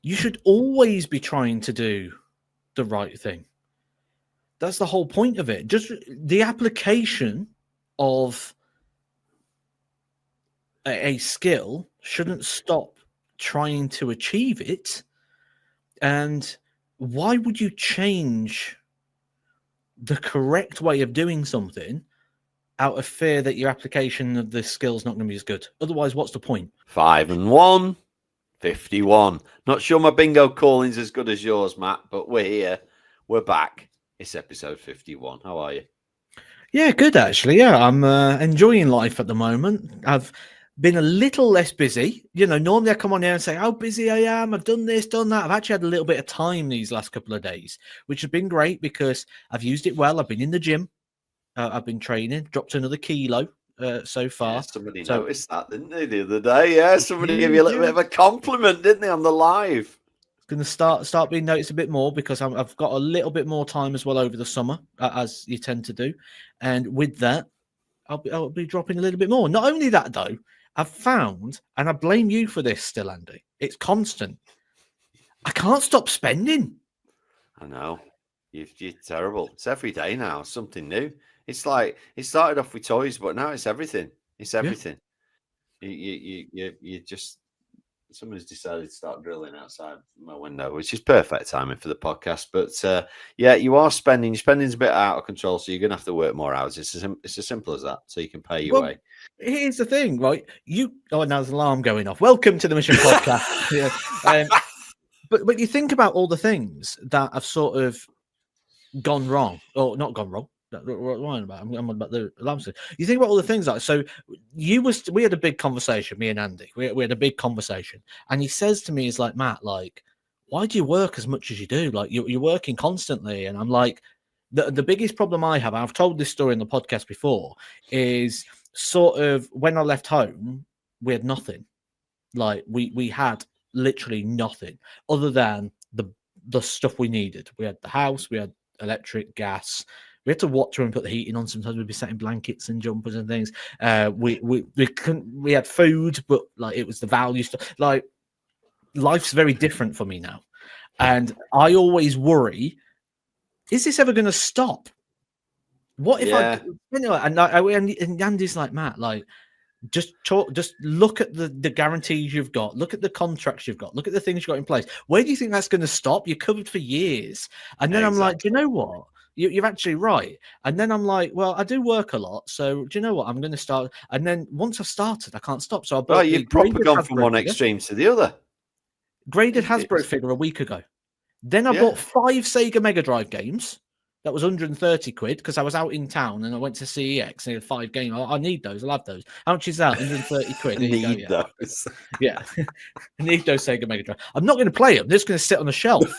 You should always be trying to do the right thing. That's the whole point of it. Just the application of a skill shouldn't stop trying to achieve it. And why would you change the correct way of doing something out of fear that your application of the skill is not going to be as good? Otherwise, what's the point? 5 and 1, 51. Not sure my bingo calling's as good as yours, Matt, but we're here. We're back. It's episode 51. How are you? Yeah, good actually. Yeah, I'm enjoying life at the moment. I've been a little less busy. You know, normally I come on here and say how busy I am. I've done this, done that. I've actually had a little bit of time these last couple of days, which has been great because I've used it well. I've been in the gym. I've been training, dropped another kilo so far. Yeah, somebody noticed that, didn't they, the other day? Yeah, somebody gave you a little bit of a compliment, didn't they, on the live? It's going to start being noticed a bit more because I've got a little bit more time as well over the summer, as you tend to do. And with that, I'll be dropping a little bit more. Not only that, though, I've found, and I blame you for this still, Andy, it's constant. I can't stop spending. I know. You're terrible. It's every day now, something new. It's like it started off with toys, but now it's everything. It's everything. Yeah. You just someone's decided to start drilling outside my window, which is perfect timing for the podcast. But yeah, you are spending. Your spending's a bit out of control, so you're gonna have to work more hours. It's as simple as that. So you can pay your way. Here's the thing, right? Now there's an alarm going off. Welcome to the Mission Podcast. Yeah. But you think about all the things that have sort of gone wrong, or not gone wrong. What am I about? I'm about the alarm system. You think about all the things like so. We had a big conversation, me and Andy. We had a big conversation, and he says to me, "He's like, Matt, like, why do you work as much as you do? Like, you're working constantly." And I'm like, the biggest problem I have, I've told this story in the podcast before, is sort of when I left home, we had nothing. Like we had literally nothing other than the stuff we needed. We had the house, we had electric, gas. We had to watch her and put the heating on. Sometimes we'd be setting blankets and jumpers and things. We had food, but like it was the value stuff. Like life's very different for me now, and I always worry: is this ever going to stop? What if and Andy's like, Matt, like just look at the guarantees you've got, look at the contracts you've got, look at the things you've got in place. Where do you think that's going to stop? You're covered for years. And then I'm like, do you know what? You're actually right. And then I'm like, well, I do work a lot, so do you know what? I'm going to start. And then once I've started, I can't stop. So I bought you've probably gone from one extreme to the other. Graded Hasbro figure a week ago. Then I bought 5 Sega Mega Drive games. That was 130 quid because I was out in town and I went to CEX and they had 5 games. I need those. I'll have those. How much is that? 130 quid. Need those. Yeah. I need those Sega Mega Drive. I'm not going to play them. They're just going to sit on the shelf.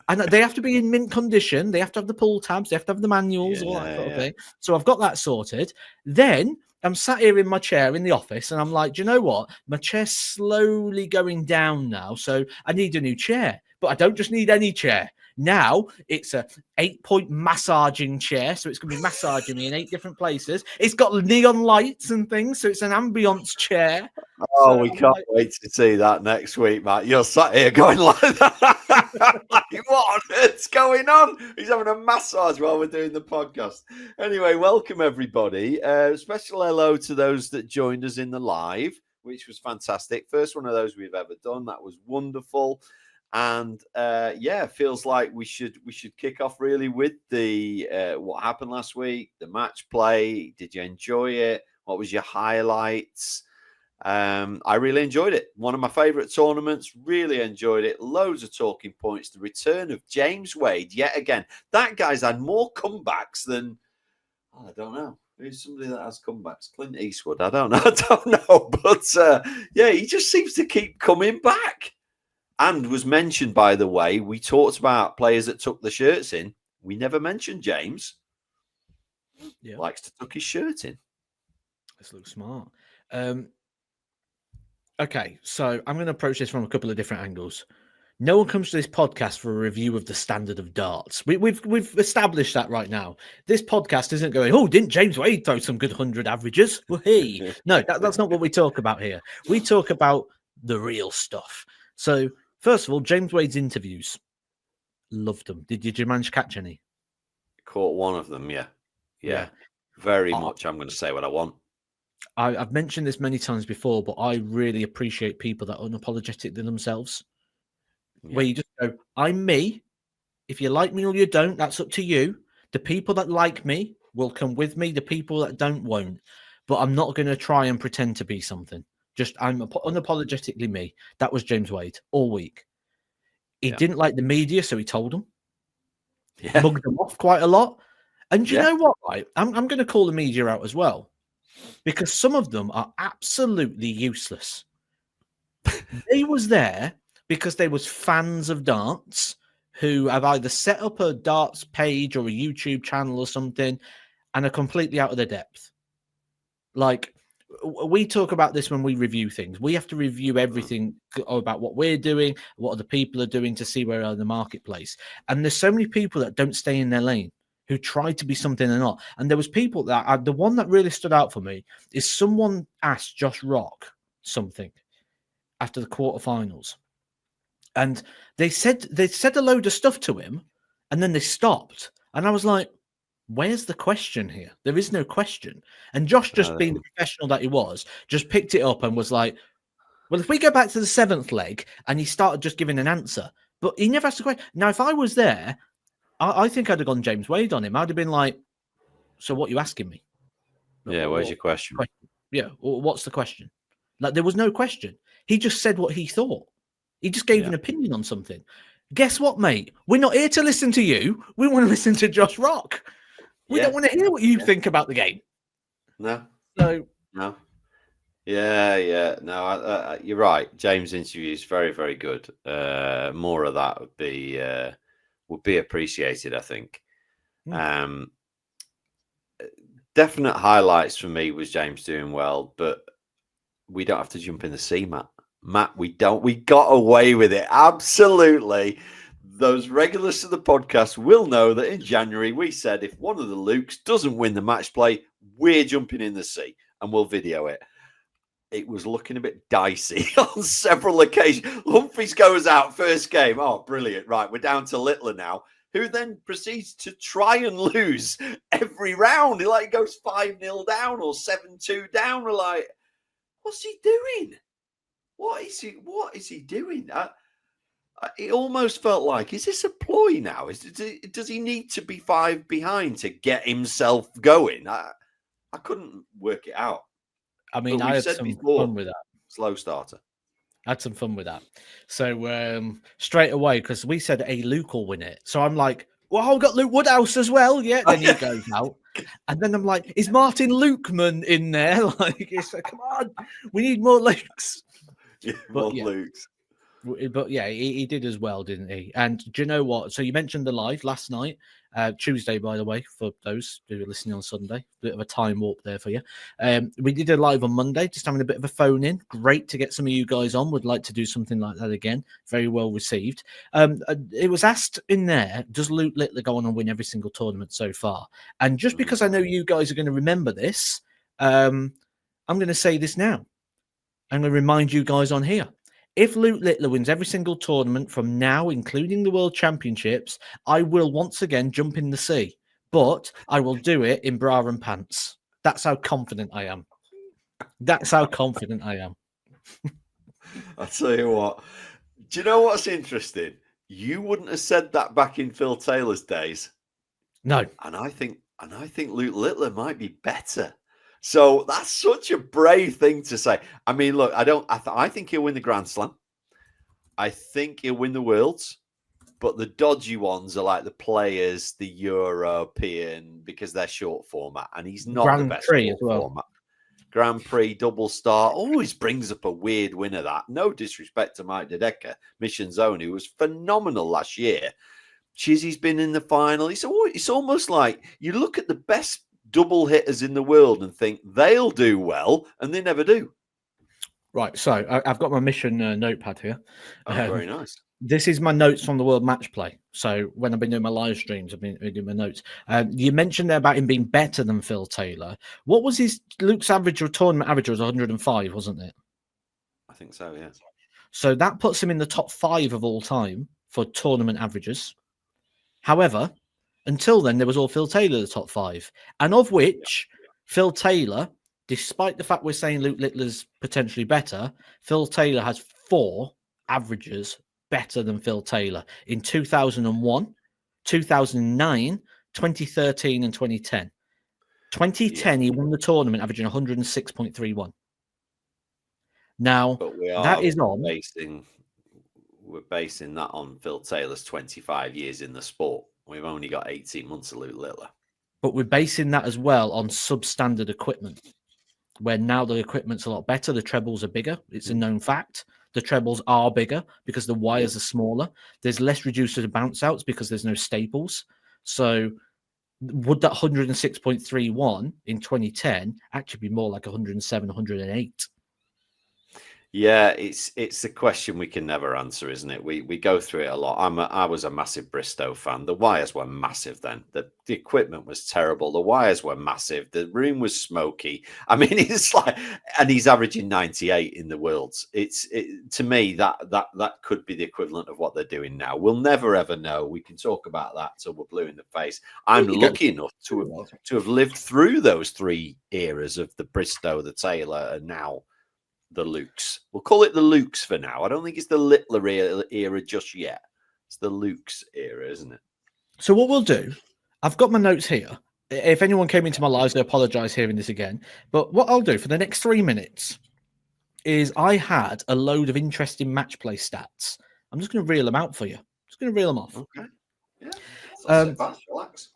And they have to be in mint condition. They have to have the pull tabs. They have to have the manuals, all that sort of thing. So I've got that sorted. Then I'm sat here in my chair in the office and I'm like, do you know what? My chair's slowly going down now. So I need a new chair. But I don't just need any chair. Now it's a 8-point massaging chair, so it's going to be massaging me in 8 different places. It's got neon lights and things, so it's an ambience chair. Oh, so we can't wait to see that next week, Matt. You're sat here going like that. Like, what on earth's going on? He's having a massage while we're doing the podcast. Anyway, welcome everybody. Special hello to those that joined us in the live, which was fantastic. First one of those we've ever done. That was wonderful. And feels like we should kick off really with the what happened last week, the match play. Did you enjoy it? What was your highlights? I really enjoyed it. One of my favorite tournaments. Really enjoyed it. Loads of talking points. The return of James Wade yet again. That guy's had more comebacks than I don't know. Who's somebody that has comebacks? Clint Eastwood. I don't know. But he just seems to keep coming back. And was mentioned, by the way, we talked about players that tuck the shirts in. We never mentioned James. Yeah. Likes to tuck his shirt in. This looks smart. Okay, so I'm going to approach this from a couple of different angles. No one comes to this podcast for a review of the standard of darts. We've established that right now. This podcast isn't going, oh, didn't James Wade throw some good 100 averages? Well, no, that's not what we talk about here. We talk about the real stuff. So First of all, James Wade's interviews. Loved them. Did you manage to catch any? Caught one of them, yeah. Very much. I'm going to say what I want. I've mentioned this many times before, but I really appreciate people that are unapologetic to themselves. Yeah. Where you just go, I'm me. If you like me or you don't, that's up to you. The people that like me will come with me. The people that don't won't. But I'm not going to try and pretend to be something. Just I'm unapologetically me. That was James Wade all week. He didn't like the media, so he told them. Yeah. Mugged them off quite a lot. And you know what, right? I'm going to call the media out as well. Because some of them are absolutely useless. They was there because they was fans of darts who have either set up a darts page or a YouTube channel or something and are completely out of their depth. Like, we talk about this when we review things. We have to review everything about what we're doing, what other people are doing to see where they're in the marketplace. And there's so many people that don't stay in their lane, who try to be something they're not. And there was people that the one that really stood out for me is someone asked Josh Rock something after the quarterfinals. And they said a load of stuff to him, and then they stopped. And I was like, where's the question here? There is no question. And Josh, just being the professional that he was, just picked it up and was like, well, if we go back to the seventh leg, and he started just giving an answer, but he never asked a question. Now, if I was there, I think I'd have gone James Wade on him. I'd have been like, so what are you asking me? Yeah, where's your question? Yeah, what's the question? Like, there was no question. He just said what he thought. He just gave an opinion on something. Guess what, mate? We're not here to listen to you. We want to listen to Josh Rock. We don't want to hear what you think about the game. No. No. Yeah. No, you're right. James' interview is very, very good. More of that would be appreciated, I think. Definite highlights for me was James doing well, but we don't have to jump in the sea, Matt. We got away with it. Absolutely. Those regulars to the podcast will know that in January we said if one of the Lukes doesn't win the match play, we're jumping in the sea and we'll video it. It was looking a bit dicey on several occasions. Humphries goes out first game. Oh, brilliant. Right, we're down to Littler now, who then proceeds to try and lose every round. He goes 5-0 down or 7-2 down. We're like, what's he doing? What is he doing? It almost felt like, is this a ploy now? Does he need to be 5 behind to get himself going? I couldn't work it out. I mean, I had some fun with that. Slow starter. I had some fun with that. So straight away, because we said Luke will win it. So I'm like, well, I've got Luke Woodhouse as well. Yeah, then he goes out. And then I'm like, is Martin Lukeman in there? It's like, come on, we need more Lukes. More Lukes. But yeah, he did as well, didn't he? And do you know what? So you mentioned the live last night, Tuesday, by the way, for those who are listening on Sunday. Bit of a time warp there for you. We did a live on Monday, just having a bit of a phone in. Great to get some of you guys on. Would like to do something like that again. Very well received. It was asked in there, does Luke Littler go on and win every single tournament so far? And just because I know you guys are going to remember this, I'm going to say this now. I'm going to remind you guys on here. If Luke Littler wins every single tournament from now, including the World Championships, I will once again jump in the sea. But I will do it in bra and pants. That's how confident I am. I'll tell you what. Do you know what's interesting? You wouldn't have said that back in Phil Taylor's days. No. And I think Luke Littler might be better. So that's such a brave thing to say. I mean, look, I think he'll win the Grand Slam. I think he'll win the Worlds. But the dodgy ones are like the Players, the European, because they're short format. And he's not Grand the best Prix short as well. format. Grand Prix, double star, always brings up a weird winner that. No disrespect to Mike Dedeker, Mission Zone, who was phenomenal last year. Chizzy's been in the final. It's almost like you look at the best double hitters in the world and think they'll do well, and they never do. Right, so I've got my Mission notepad here. Oh, very nice. This is my notes from the World Match Play. So when I've been doing my live streams, I've been doing my notes. You mentioned there about him being better than Phil Taylor. What was Luke's average or tournament average? Was 105, wasn't it? I think so, yeah. So that puts him in the top 5 of all time for tournament averages. However, until then, there was all Phil Taylor, the top 5, and of which Phil Taylor, despite the fact we're saying Luke Littler's potentially better, Phil Taylor has 4 averages better than Phil Taylor in 2001, 2009, 2013, and 2010. 2010, he won the tournament averaging 106.31. Now, but we that are is on. We're basing that on Phil Taylor's 25 years in the sport. We've only got 18 months of Luke Littler. But we're basing that as well on substandard equipment, where now the equipment's a lot better. The trebles are bigger. It's a known fact. The trebles are bigger because the wires are smaller. There's less reducers and bounce outs because there's no staples. So would that 106.31 in 2010 actually be more like 107, 108? Yeah, it's a question we can never answer, isn't it? We go through it a lot. I was a massive Bristow fan. The wires were massive then. The equipment was terrible. The wires were massive. The room was smoky. I mean, it's like, and he's averaging 98 in the Worlds. To me that could be the equivalent of what they're doing now. We'll never ever know. We can talk about that till we're blue in the face. I'm lucky enough to have lived through those 3 eras of the Bristow, the Taylor, and now the Lukes. We'll call it the Lukes for now. I don't think it's the Littler era just yet. It's the Lukes era, isn't it? So what we'll do, I've got my notes here. If anyone came into my lives, I apologise hearing this again. But what I'll do for the next 3 minutes is I had a load of interesting match play stats. I'm just going to reel them out for you. Just going to reel them off. Okay. Yeah. Fast, relax.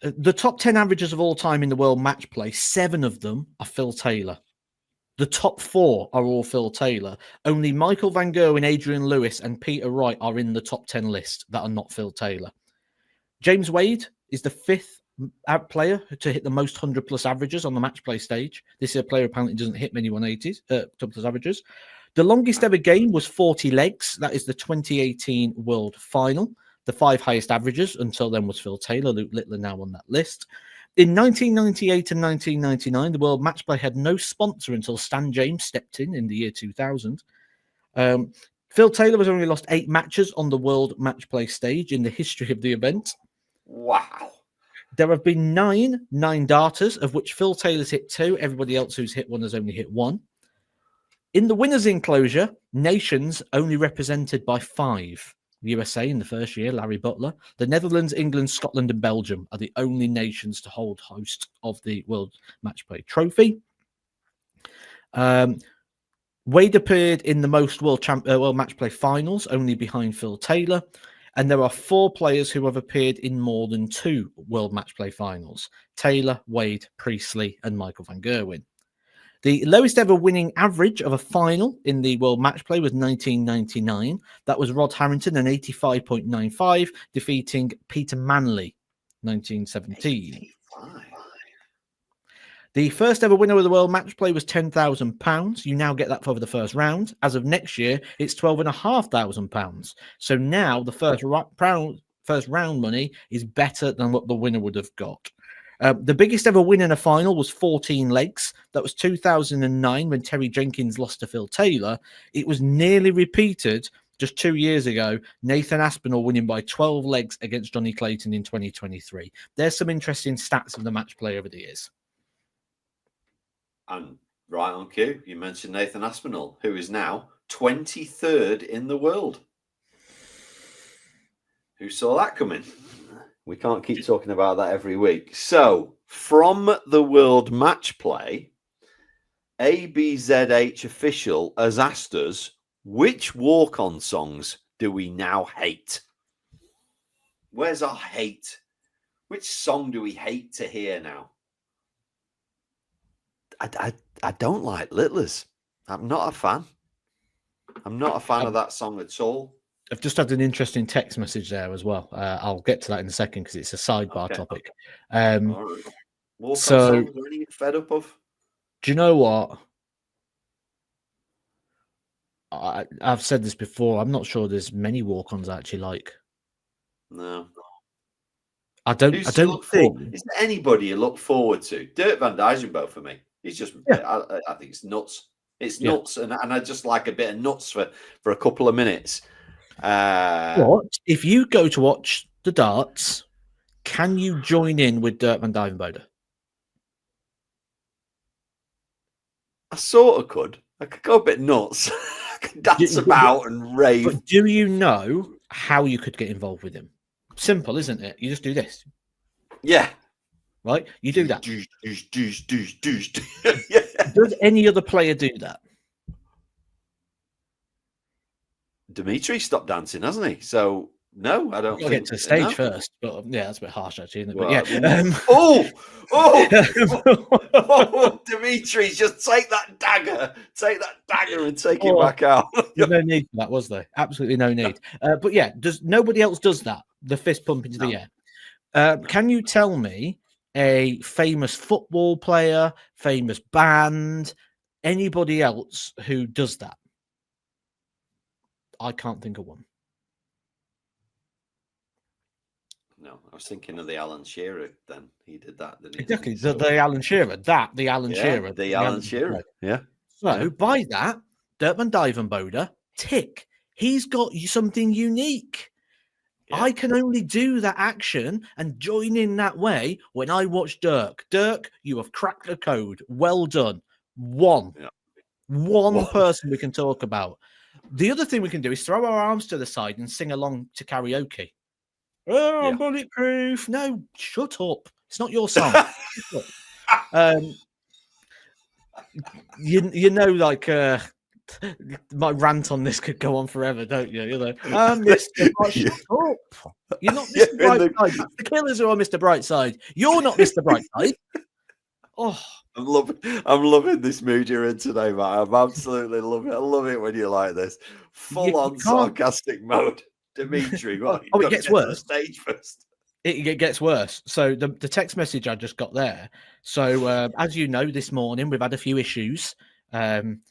The top 10 averages of all time in the world match play, 7 of them are Phil Taylor. The top 4 are all Phil Taylor. Only Michael Van Gerwen, Adrian Lewis, and Peter Wright are in the top 10 list that are not Phil Taylor. James Wade is the 5th player to hit the most 100-plus averages on the match play stage. This is a player apparently doesn't hit many 180s, 100-plus averages. The longest ever game was 40 legs. That is the 2018 World Final. The 5 highest averages until then was Phil Taylor. Luke Littler now on that list. In 1998 and 1999, the World Match Play had no sponsor until Stan James stepped in the year 2000. Phil Taylor has only lost 8 matches on the World Match Play stage in the history of the event. Wow. There have been 9 darters, of which Phil Taylor's hit 2. Everybody else who's hit 1 has only hit 1. In the winners' enclosure, nations only represented by 5. USA in the first year, Larry Butler. The Netherlands, England, Scotland, and Belgium are the only nations to hold host of the World Match Play Trophy. Wade appeared in the most World Match Play finals, only behind Phil Taylor. And there are 4 players who have appeared in more than 2 World Match Play finals: Taylor, Wade, Priestley, and Michael Van Gerwen. The lowest ever winning average of a final in the World Match Play was 1999. That was Rod Harrington, an 85.95, defeating Peter Manley, 1917. 85. The first ever winner of the World Match Play was £10,000. You now get that for the first round. As of next year, it's £12,500. So now the first round money is better than what the winner would have got. The biggest ever win in a final was 14 legs. That was 2009 when Terry Jenkins lost to Phil Taylor. It was nearly repeated just 2 years ago. Nathan Aspinall winning by 12 legs against Johnny Clayton in 2023. There's some interesting stats of the match play over the years. And right on cue, you mentioned Nathan Aspinall, who is now 23rd in the world. Who saw that coming? We can't keep talking about that every week. So, from the World Match Play, ABZH official has asked us, which walk-on songs do we now hate? Where's our hate? Which song do we hate to hear now? I don't like Littler's. I'm not a fan. I'm not a fan of that song at all. I've just had an interesting text message there as well. I'll get to that in a second because it's a sidebar topic. All right. Walk-on songs, are any fed up of? Do you know what? I've said this before. I'm not sure there's many walk-ons I actually like. No. I don't think. Is there anybody you look forward to? Dirk van Dijvenbode for me. He's just, I think it's nuts. It's nuts, and I just like a bit of nuts for a couple of minutes. What if you go to watch the darts? Can you join in with Dirk van Dijvenbode? I sort of could. I could go a bit nuts. I could dance about and rave. But do you know how you could get involved with him? Simple, isn't it? You just do this. Yeah. Right? You do that. Yeah. Does any other player do that? Dimitri stopped dancing, hasn't he? So no, I don't think. Get to the stage first, but yeah, that's a bit harsh actually, isn't it? Well, but yeah. Oh, Dimitri, just take that dagger and take it back out. There's no need for that, was there? Absolutely no need. But yeah, nobody else does that? The fist pump into the air. Can you tell me a famous football player, famous band, anybody else who does that? I can't think of one. No, I was thinking of the Alan Shearer. Then he did that, didn't he? Exactly, the Alan Shearer. The Alan Shearer. The Alan Shearer. Yeah. So by that, Dirk van Dijvenbode, tick. He's got something unique. Yeah. I can only do that action and join in that way when I watch Dirk. Dirk, you have cracked the code. Well done. One person we can talk about. The other thing we can do is throw our arms to the side and sing along to karaoke. Oh, I'm bulletproof. No, shut up. It's not your song. You know, like my rant on this could go on forever, don't you? You know, Mr. Shut up. You're not Mr. Brightside. That's the Killers who are Mr. Brightside. You're not Mr. Brightside. Oh, I'm loving this mood you're in today, Matt. I'm absolutely loving it. I love it when you're like this, full on sarcastic mode. Dimitri, it gets worse. Stage first. It gets worse. So the text message I just got there. So as you know, this morning we've had a few issues. Jodie,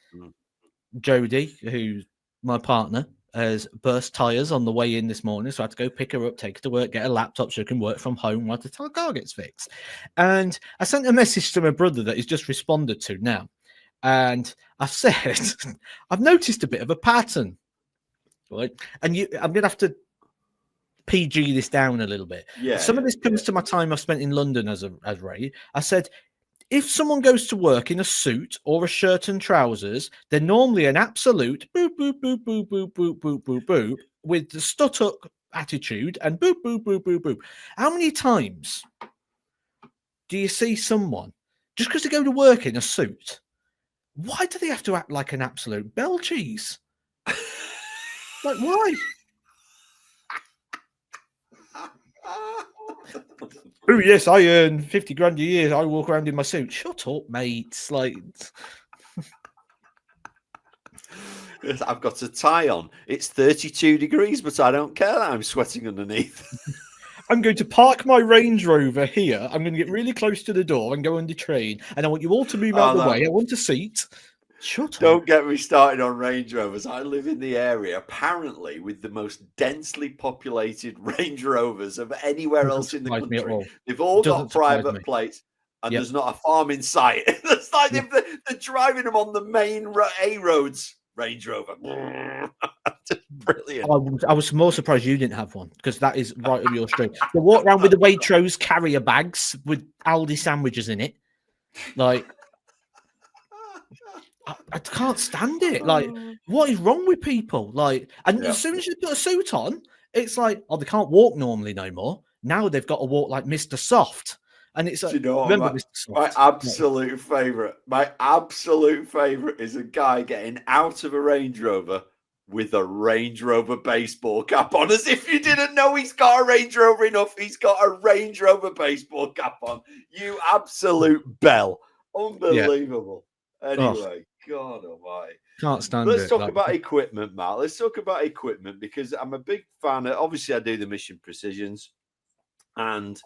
who's my partner, has burst tires on the way in this morning, so I had to go pick her up, take her to work, get a laptop so she can work from home while the car gets fixed. And I sent a message to my brother that he's just responded to now, and I said, I've noticed a bit of a pattern. Right, and I'm gonna have to PG this down a little bit. Yeah, some of this comes to my time I've spent in London as Ray. I said, if someone goes to work in a suit or a shirt and trousers, they're normally an absolute boop boop boop boop boop boop boop boop boop with the stuck attitude and boop boop boop boop boop. How many times do you see someone just because they go to work in a suit? Why do they have to act like an absolute bell cheese? Like, why? Oh, yes, I earn 50 grand a year. I walk around in my suit. Shut up, mate. Like, yes, I've got a tie on. It's 32 degrees, but I don't care that I'm sweating underneath. I'm going to park my Range Rover here. I'm going to get really close to the door and go on the train. And I want you all to move out of the way. I want a seat. Shut up. Don't get me started on Range Rovers. I live in the area, apparently, with the most densely populated Range Rovers of anywhere else in the country. They've all got private plates, and there's not a farm in sight. It's like they're driving them on the main A roads. Range Rover. Brilliant. I was more surprised you didn't have one, because that is right up your street. They walk around with the Waitrose carrier bags with Aldi sandwiches in it. Like, I can't stand it. Like, what is wrong with people? Like, and as soon as you put a suit on, it's like, oh, they can't walk normally no more. Now they've got to walk like Mr. Soft. And it's like, remember Mr. Soft? My absolute favorite is a guy getting out of a Range Rover with a Range Rover baseball cap on, as if you didn't know he's got a Range Rover enough. He's got a Range Rover baseball cap on. You absolute bell. Unbelievable. Anyway, God almighty. Can't stand Let's talk about equipment, Matt. Let's talk about equipment, because I'm a big fan of, obviously I do the Mission Precisions, and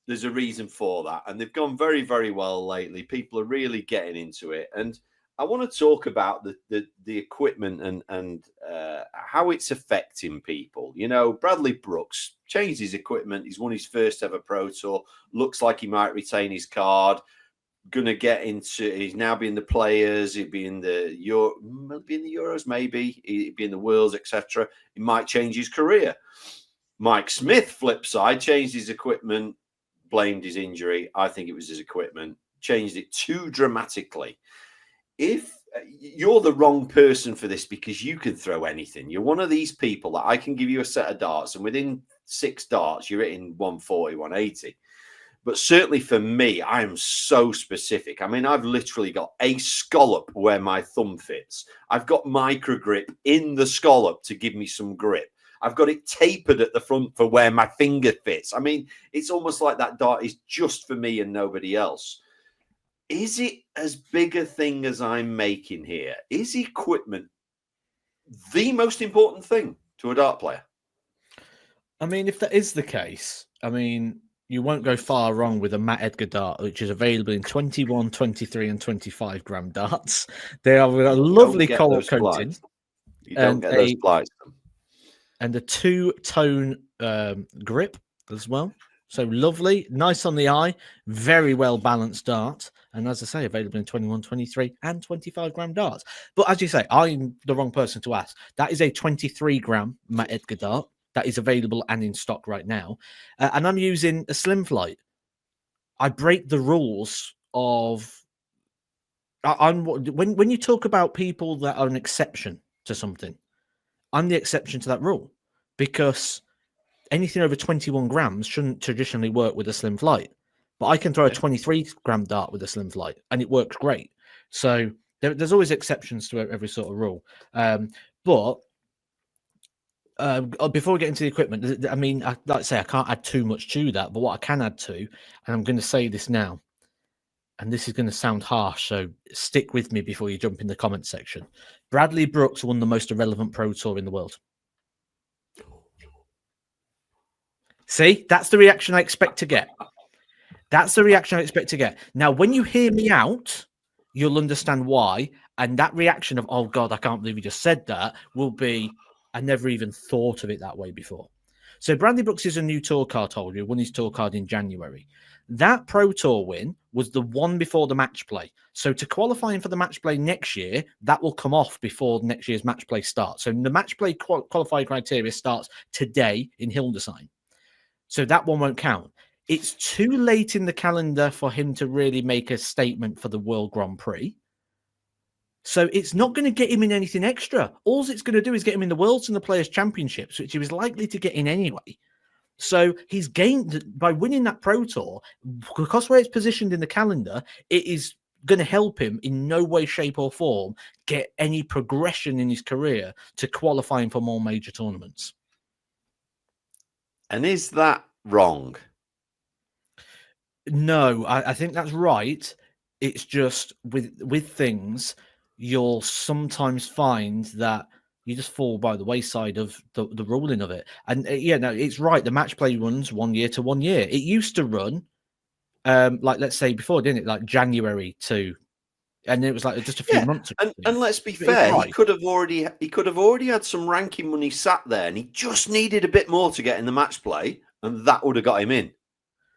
there's a reason for that. And they've gone very, very well lately. People are really getting into it. And I want to talk about the equipment and how it's affecting people. You know, Bradley Brooks changed his equipment. He's won his first ever Pro Tour. Looks like he might retain his card. going to get into. He's now being the players. He'd be in the Euros, maybe he'd be in the Worlds, etc. He might change his career. Mike Smith, flip side, changed his equipment, blamed his injury. I think it was his equipment. Changed it too dramatically. If you're the wrong person for this, because you can throw anything. You're one of these people that I can give you a set of darts, and within 6 darts, you're hitting 140, 180. But certainly for me, I am so specific. I mean, I've literally got a scallop where my thumb fits. I've got micro grip in the scallop to give me some grip. I've got it tapered at the front for where my finger fits. I mean, it's almost like that dart is just for me and nobody else. Is it as big a thing as I'm making here? Is equipment the most important thing to a dart player? I mean, if that is the case, I mean, you won't go far wrong with a Matt Edgar dart, which is available in 21, 23, and 25 gram darts. They are a lovely color coating. You don't get those flights. And a 2-tone grip as well. So lovely, nice on the eye, very well balanced dart. And as I say, available in 21, 23, and 25 gram darts. But as you say, I'm the wrong person to ask. That is a 23 gram Matt Edgar dart that is available and in stock right now. And I'm using a Slim Flight. I break the rules of... when you talk about people that are an exception to something, I'm the exception to that rule, because anything over 21 grams shouldn't traditionally work with a Slim Flight. But I can throw a 23 gram dart with a Slim Flight and it works great. So there's always exceptions to every sort of rule. But before we get into the equipment, I mean, like I say, I can't add too much to that. But what I can add to, and I'm going to say this now, and this is going to sound harsh, so stick with me before you jump in the comment section. Bradley Brooks won the most irrelevant Pro Tour in the world. See, that's the reaction I expect to get. That's the reaction I expect to get. Now, when you hear me out, you'll understand why. And that reaction of, oh, God, I can't believe you just said that, will be, I never even thought of it that way before. So Bradley Brooks is a new tour card holder who won his tour card in January. That Pro Tour win was the one before the match play. So to qualifying for the match play next year, that will come off before next year's match play starts. So the match play qualifying criteria starts today in Hildesheim. So that one won't count. It's too late in the calendar for him to really make a statement for the World Grand Prix. So it's not going to get him in anything extra. All it's going to do is get him in the Worlds and the Players' Championships, which he was likely to get in anyway. So he's gained by winning that Pro Tour, because where it's positioned in the calendar, it is going to help him in no way, shape, or form get any progression in his career to qualifying for more major tournaments. And is that wrong? No, I think that's right. It's just with things, you'll sometimes find that you just fall by the wayside of the ruling of it. And no, it's right. The match play runs 1 year to 1 year. It used to run, like let's say before, didn't it? Like January to, and it was like just a few months ago. And let's be fair, right. he could have already had some ranking money sat there, and he just needed a bit more to get in the match play, and that would have got him in.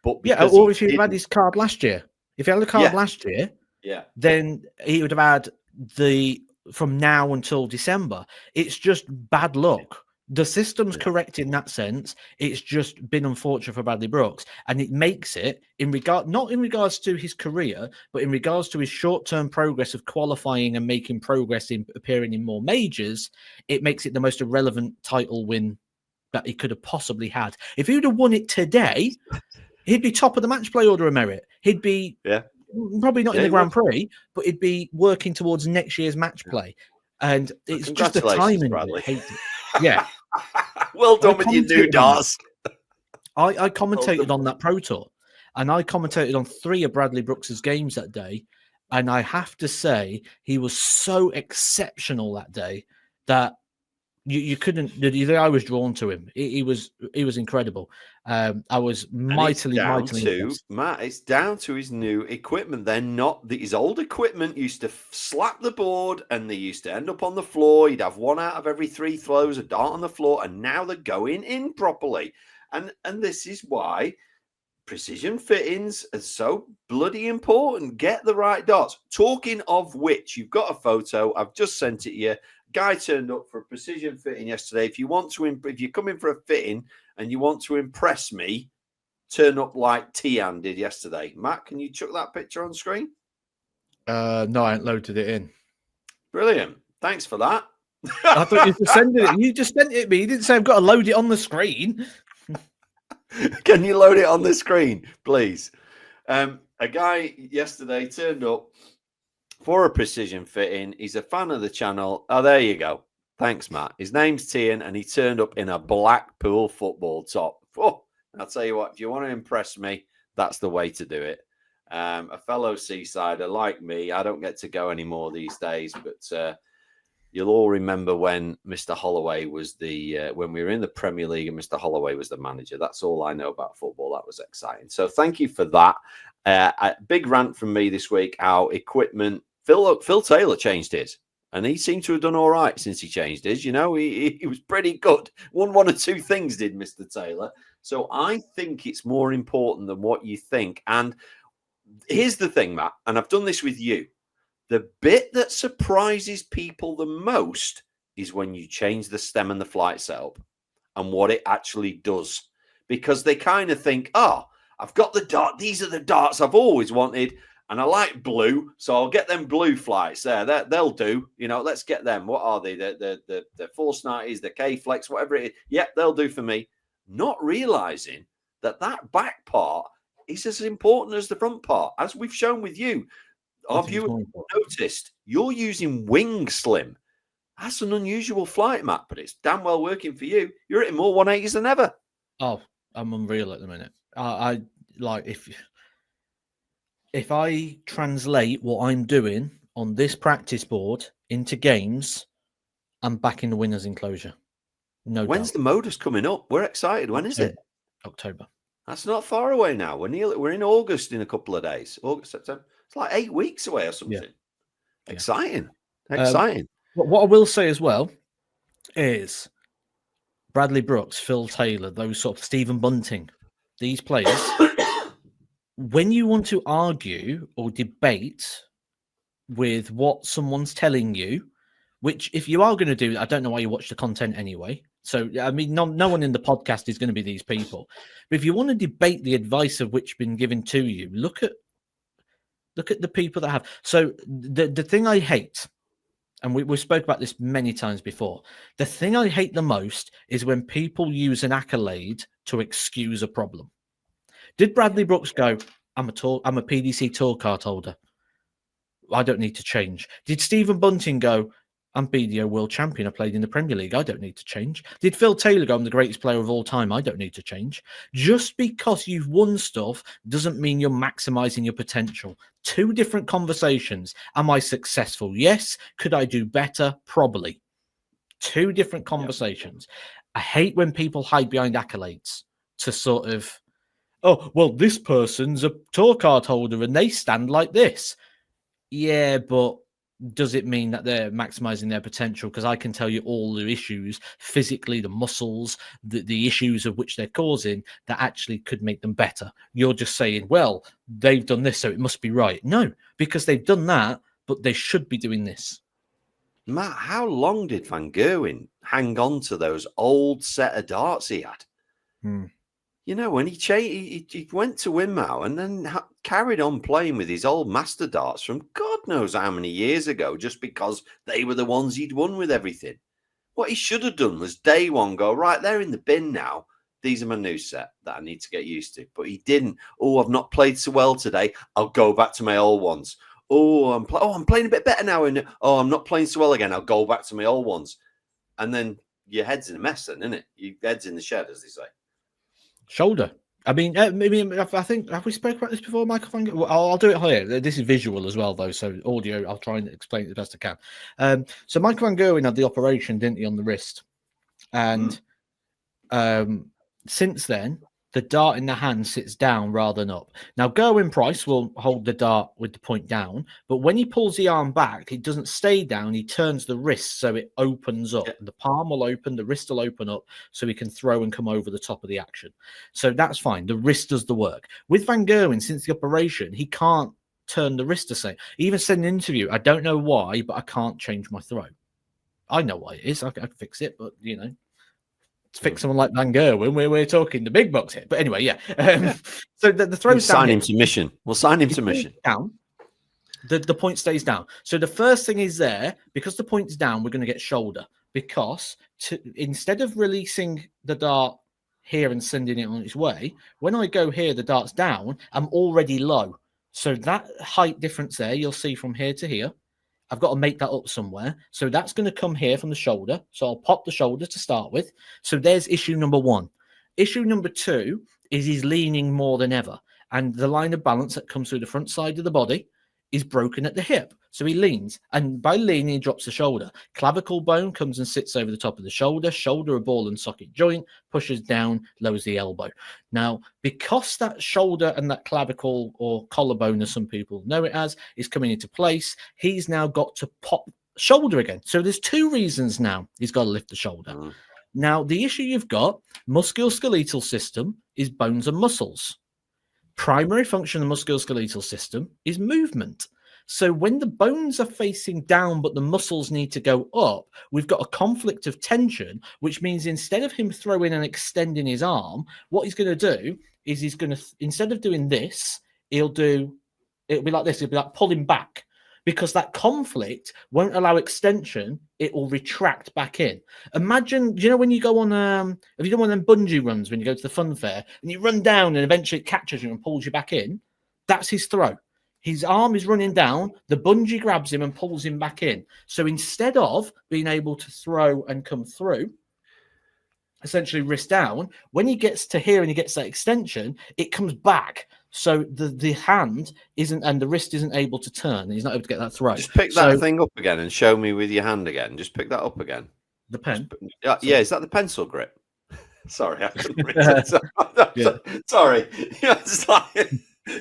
But or if he had his card last year, if he had a card last year, then he would have had from now until December. It's just bad luck. The system's correct in that sense. It's just been unfortunate for Bradley Brooks, and it makes it not in regards to his career, but in regards to his short-term progress of qualifying and making progress in appearing in more majors. It makes it the most irrelevant title win that he could have possibly had. If he would have won it today, he'd be top of the match play order of merit. He'd be probably not in the Grand Prix, but he'd be working towards next year's match play. And it's just the timing. Bradley. Yeah. Well done with your new darts. I commentated on that Pro Tour, and I commentated on 3 of Bradley Brooks's games that day. And I have to say, he was so exceptional that day that you couldn't. I was drawn to him. He was incredible. I was mightily impressed. Matt, it's down to his new equipment. They're not his old equipment used to slap the board, and they used to end up on the floor. You'd have 1 out of every 3 throws, a dart on the floor, and now they're going in properly. And this is why precision fittings are so bloody important. Get the right darts. Talking of which, you've got a photo. I've just sent it you. Guy turned up for a precision fitting yesterday. If you want to, if you're coming for a fitting and you want to impress me, turn up like Tian did yesterday. Matt, can you chuck that picture on screen? No, I ain't loaded it in. Brilliant. Thanks for that. I thought you just sent it. You just sent it me. You didn't say I've got to load it on the screen. Can you load it on the screen, please? A guy yesterday turned up for a precision fitting. He's a fan of the channel. Oh, there you go. Thanks, Matt. His name's Tian, and he turned up in a Blackpool football top. Oh, I'll tell you what, if you want to impress me, that's the way to do it. A fellow seasider like me, I don't get to go anymore these days, but you'll all remember when Mr. Holloway was when we were in the Premier League and Mr. Holloway was the manager. That's all I know about football. That was exciting. So thank you for that. A big rant from me this week. Our equipment. Phil Taylor changed his, and he seemed to have done all right since he changed his. You know, he was pretty good. One or two things did Mr. Taylor. So I think it's more important than what you think. And here's the thing, Matt, and I've done this with you. The bit that surprises people the most is when you change the stem and the flight setup and what it actually does. Because they kind of think, oh, I've got the dart. These are the darts I've always wanted. And I like blue, so I'll get them blue flights there. They'll do. You know, let's get them. What are they? The 490s, the K-Flex, whatever it is. Yep, they'll do for me. Not realizing that back part is as important as the front part. As we've shown with you, our viewers noticed you're using wing slim. That's an unusual flight, Matt, but it's damn well working for you. You're hitting more 180s than ever. Oh, I'm unreal at the minute. I like if I translate what I'm doing on this practice board into games, I'm back in the winner's enclosure. No When's doubt. the modus coming up? We're excited. When is it? October. That's not far away now. We're in August in a couple of days. August, September. It's like 8 weeks away or something. Yeah. Exciting. Exciting. What I will say as well is Bradley Brooks, Phil Taylor, those sort of Stephen Bunting, these players, when you want to argue or debate with what someone's telling you, which if you are going to do, I don't know why you watch the content anyway. So, I mean, no one in the podcast is going to be these people. But if you want to debate the advice of which been given to you, look at the people that have. So the thing I hate, and we spoke about this many times before, the thing I hate the most is when people use an accolade to excuse a problem. Did Bradley Brooks go, I'm a PDC tour card holder, I don't need to change? Did Stephen Bunting go, I'm BDO world champion, I played in the Premier League, I don't need to change? Did Phil Taylor go, I'm the greatest player of all time, I don't need to change? Just because you've won stuff doesn't mean you're maximizing your potential. Two different conversations. Am I successful? Yes. Could I do better? Probably. Two different conversations. I hate when people hide behind accolades to sort of, oh, well, this person's a tour card holder and they stand like this. Yeah, but does it mean that they're maximizing their potential? Because I can tell you all the issues physically, the muscles, the issues of which they're causing that actually could make them better. You're just saying, well, they've done this, so it must be right. No, because they've done that, but they should be doing this. Matt, how long did Van Gerwen hang on to those old set of darts he had? You know, when he went to Winmau and then carried on playing with his old master darts from God knows how many years ago, just because they were the ones he'd won with everything. What he should have done was day one go, right, they're in the bin now. These are my new set that I need to get used to. But he didn't. Oh, I've not played so well today. I'll go back to my old ones. Oh, I'm playing a bit better now. And I'm not playing so well again. I'll go back to my old ones. And then your head's in a mess then, isn't it? Your head's in the shed, as they say. Shoulder. I mean, maybe I think, have we spoke about this before, Michael? Well, I'll do it here. This is visual as well, though. So audio, I'll try and explain it the best I can. So Michael Van Gerwen had the operation, didn't he, on the wrist? And since then, the dart in the hand sits down rather than up. Now, Gerwen Price will hold the dart with the point down, but when he pulls the arm back, it doesn't stay down. He turns the wrist so it opens up. The palm will open, the wrist will open up, so he can throw and come over the top of the action. So that's fine. The wrist does the work. With Van Gerwen, since the operation, he can't turn the wrist the same. He even said in an interview, I don't know why, but I can't change my throw. I know why it is. I can fix it, but, you know, fix someone like Van Gerwen, we're talking the big bucks here. But anyway, yeah. So the throws down. Sign him to mission. We'll sign him to mission. Down. The point stays down. So the first thing is there, because the point's down, we're going to get shoulder. Because instead of releasing the dart here and sending it on its way, when I go here, the dart's down, I'm already low. So that height difference there, you'll see from here to here. I've got to make that up somewhere. So that's going to come here from the shoulder. So I'll pop the shoulder to start with. So there's issue number one. Issue number two is he's leaning more than ever. And the line of balance that comes through the front side of the body is broken at the hip. So he leans. And by leaning, he drops the shoulder. Clavicle bone comes and sits over the top of the shoulder. Shoulder, a ball and socket joint, pushes down, lowers the elbow. Now, because that shoulder and that clavicle or collarbone, as some people know it as, is coming into place, he's now got to pop shoulder again. So there's two reasons now he's got to lift the shoulder. Now, the issue you've got, musculoskeletal system, is bones and muscles. Primary function of the musculoskeletal system is movement. So when the bones are facing down, but the muscles need to go up, we've got a conflict of tension, which means instead of him throwing and extending his arm, what he's going to do is he's going to, instead of doing this, it'll be like this. It'll be like pulling back, because that conflict won't allow extension. It will retract back in. Imagine, you know, when you go on, have you done one of them bungee runs when you go to the fun fair and you run down and eventually it catches you and pulls you back in? That's his throw. His arm is running down, the bungee grabs him and pulls him back in. So instead of being able to throw and come through, essentially wrist down, when he gets to here and he gets that extension, it comes back. So the hand isn't, and the wrist isn't able to turn. And he's not able to get that throw. Just pick that thing up again and show me with your hand again. Just pick that up again. The pen? Yeah, is that the pencil grip? Sorry, I couldn't read it. Sorry. It's like,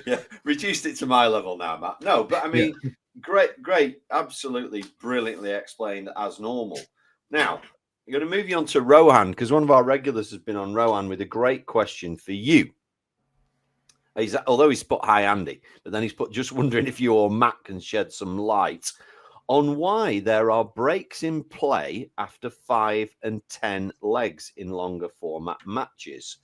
yeah, reduced it to my level now, Matt. No, but I mean, great, absolutely brilliantly explained as normal. Now, I'm going to move you on to Rohan, because one of our regulars has been on Rohan with a great question for you. Although he's put hi Andy, but then he's put just wondering if you or Matt can shed some light on why there are breaks in play after 5 and 10 legs in longer format matches.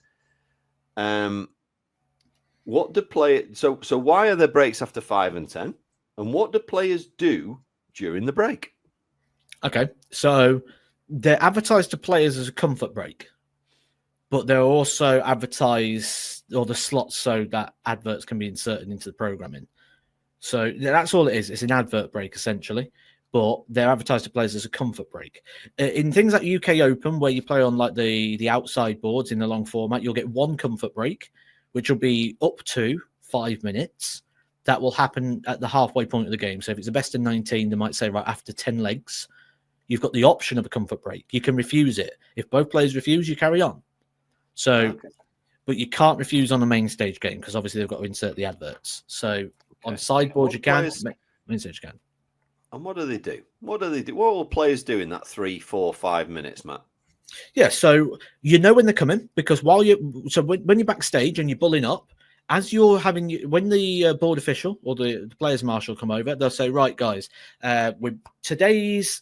What do players? So why are there breaks after 5 and 10? And what do players do during the break? Okay, so they're advertised to players as a comfort break, but they're also advertised, or the slots, so that adverts can be inserted into the programming. So that's all it is. It's an advert break essentially, but they're advertised to players as a comfort break. In things like UK Open, where you play on like the outside boards in the long format, you'll get one comfort break, which will be up to 5 minutes. That will happen at the halfway point of the game. So if it's a best of 19, they might say, right, after 10 legs, you've got the option of a comfort break. You can refuse it. If both players refuse, you carry on. So, but you can't refuse on the main stage game, because obviously they've got to insert the adverts. So on sideboard, you can. Main stage you can. And what do they do? What will players do in that 3, 4, 5 minutes, Matt? Yeah, so you know when they're coming, because when you're backstage and you're bulling up, as you're having, when the board official or the players marshal come over, they'll say, right, guys, with today's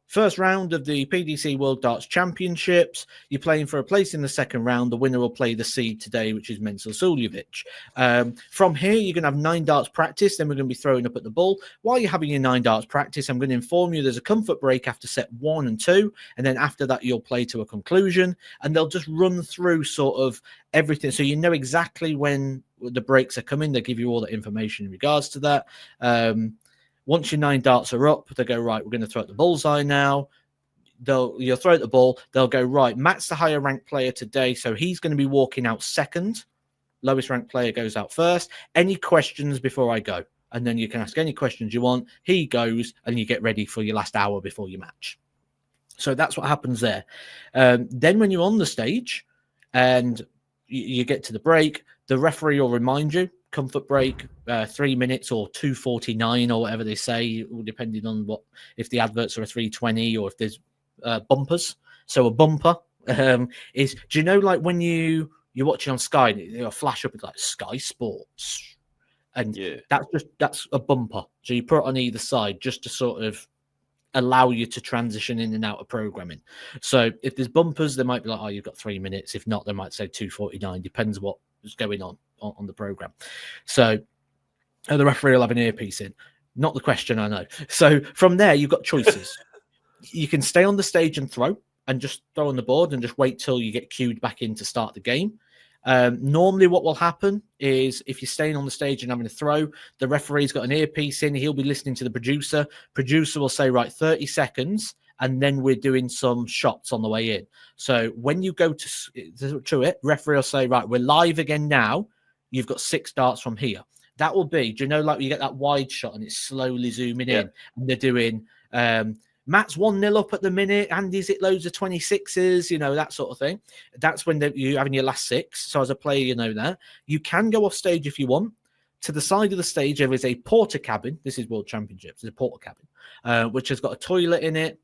first round of the PDC World Darts Championships, you're playing for a place in the second round. The winner will play the seed today, which is Mensur Suljovic. From here, you're going to have 9 darts practice. Then we're going to be throwing up at the ball. While you're having your 9 darts practice, I'm going to inform you there's a comfort break after set 1 and 2. And then after that, you'll play to a conclusion. And they'll just run through sort of everything. So you know exactly when the breaks are coming. They give you all the information in regards to that. Once your 9 darts are up, they go, right, we're going to throw at the bullseye now. You'll throw at the ball. They'll go, right, Matt's the higher ranked player today, so he's going to be walking out second. Lowest ranked player goes out first. Any questions before I go? And then you can ask any questions you want. He goes, and you get ready for your last hour before your match. So that's what happens there. Then when you're on the stage, and you get to the break. The referee will remind you, comfort break, 3 minutes or 2:49 or whatever they say, depending on if the adverts are a 3:20 or if there's bumpers. So a bumper is, do you know, like when you're watching on Sky, it'll flash up with like Sky Sports, and that's a bumper. So you put it on either side just to sort of allow you to transition in and out of programming. So if there's bumpers, they might be like, oh, you've got 3 minutes. If not, they might say 2:49. Depends what is going on the program. So the referee will have an earpiece in. Not the question, I know. So from there, you've got choices. You can stay on the stage and throw, and just throw on the board and just wait till you get queued back in to start the game. Normally what will happen is if you're staying on the stage and having a throw, the referee's got an earpiece in, he'll be listening to the producer. Producer will say, right, 30 seconds, and then we're doing some shots on the way in. So when you go to it, referee will say, right, we're live again now. You've got 6 darts from here. That will be, do you know, like you get that wide shot and it's slowly zooming in, and they're doing Matt's 1-0 up at the minute. Andy's hit loads of 26s, you know, that sort of thing. That's when you're having your last 6. So as a player, you know that. You can go off stage if you want. To the side of the stage, there is a porter cabin. This is World Championships. It's a porter cabin, which has got a toilet in it.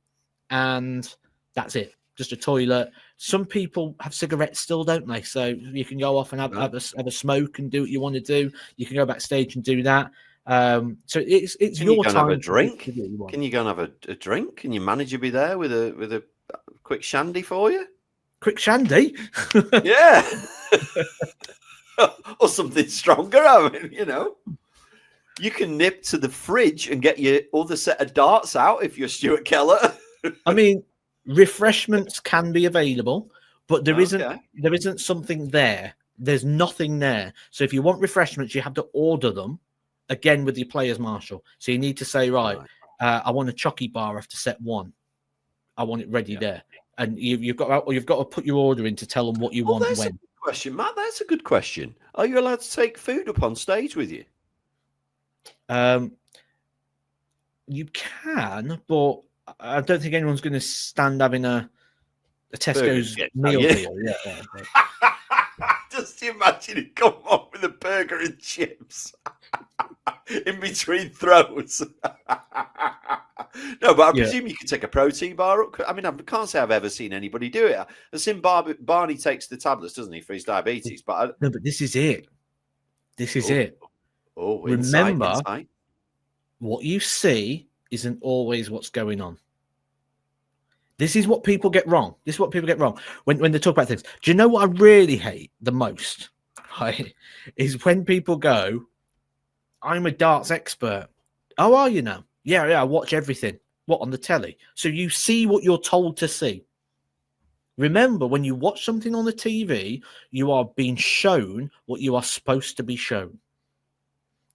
And that's it. Just a toilet. Some people have cigarettes still, don't they? So you can go off and have a smoke and do what you want to do. You can go backstage and do that. So it's Can your you go and time. have a drink? Can you go and have a drink? Can your manager be there with a quick shandy for you? Quick shandy? Yeah. Or something stronger. I mean, you know. You can nip to the fridge and get your other set of darts out if you're Stuart Keller. I mean, refreshments can be available, but there isn't something there. There's nothing there. So if you want refreshments, you have to order them. Again, with your players marshal. So you need to say, right, I want a chocky bar after set 1. I want it ready there. And you've got to put your order in to tell them what you want when. A good question, Matt. That's a good question. Are you allowed to take food up on stage with you? You can, but I don't think anyone's going to stand having a Tesco's meal deal. Yeah. Just imagine it come on with a burger and chips in between throws. No, but I presume you can take a protein bar up. I mean, I can't say I've ever seen anybody do it. I've seen Barney takes the tablets, doesn't he, for his diabetes? But this is it. This is it. Oh, remember, insight. What you see isn't always what's going on. This is what people get wrong. When they talk about things. Do you know what I really hate the most? Right, is when people go, I'm a darts expert. Oh, are you now? Yeah, I watch everything. What, on the telly? So you see what you're told to see. Remember, when you watch something on the TV, you are being shown what you are supposed to be shown.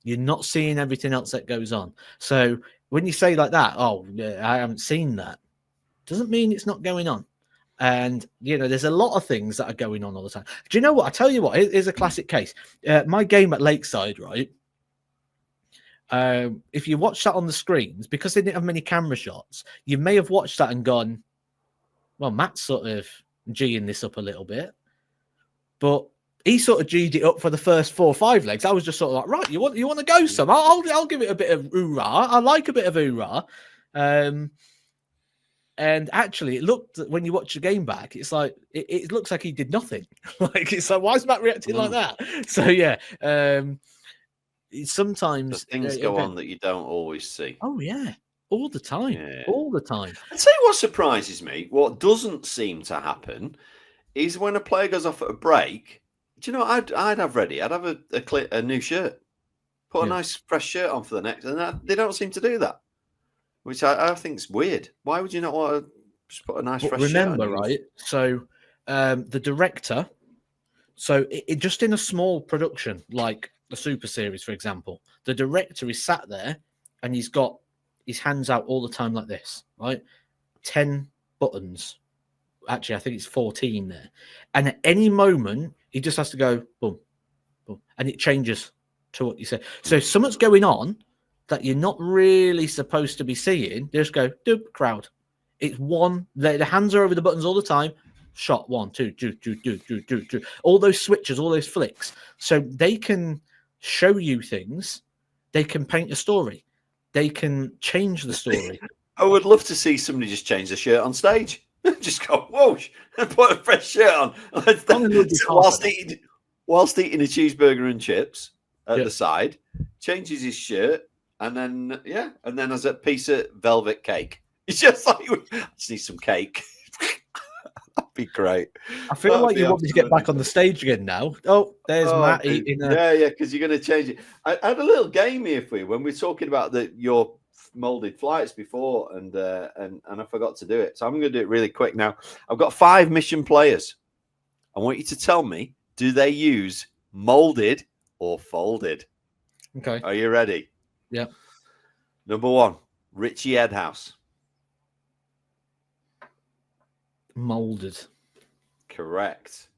You're not seeing everything else that goes on. So when you say like that, oh, I haven't seen that, doesn't mean it's not going on. And, you know, there's a lot of things that are going on all the time. Do you know what? I tell you what, here's a classic case. My game at Lakeside, right? If you watch that on the screens, because they didn't have many camera shots, you may have watched that and gone, well, Matt's sort of G'ing this up a little bit. But he sort of G'd it up for the first 4 or 5 legs. I was just sort of like, right, you want to go some? I'll give it a bit of hoorah. I like a bit of hoorah. And actually, it looked, when you watch the game back, it's like it looks like he did nothing. Like, it's like, why is Matt reacting like that? So yeah, sometimes things go on that you don't always see. Oh yeah, all the time, all the time. I'd say what surprises me, what doesn't seem to happen, is when a player goes off at a break. Do you know what I'd have ready? I'd have a new shirt, put a nice fresh shirt on for the next, and they don't seem to do that, which I think is weird. Why would you not want to just put a nice fresh shirt on? Remember, right? So the director, so it just in a small production like the Super Series, for example, the director is sat there and he's got his hands out all the time like this, right? 10 buttons. Actually, I think it's 14 there. And at any moment, he just has to go, boom, boom. And it changes to what you say. So if something's going on that you're not really supposed to be seeing, they just go, doop, crowd. It's one, the hands are over the buttons all the time. shot, 1, 2, do. All those switches, all those flicks. So they can show you things. They can paint a story. They can change the story. I would love to see somebody just change the shirt on stage. Just go, whoa, and put a fresh shirt on. Whilst eating a cheeseburger and chips at the side, changes his shirt, and then has a piece of velvet cake. It's just like, I just need some cake. That'd be great. I feel like you want me to get back on the stage again now. Oh, there's Matt eating. Yeah, because you're going to change it. I had a little game here for you when we were talking about your molded flights before, and I forgot to do it. So I'm going to do it really quick now. I've got 5 mission players. I want you to tell me, do they use molded or folded? Okay. Are you ready? Yeah. Number 1, Richie Edhouse. Molded. Correct.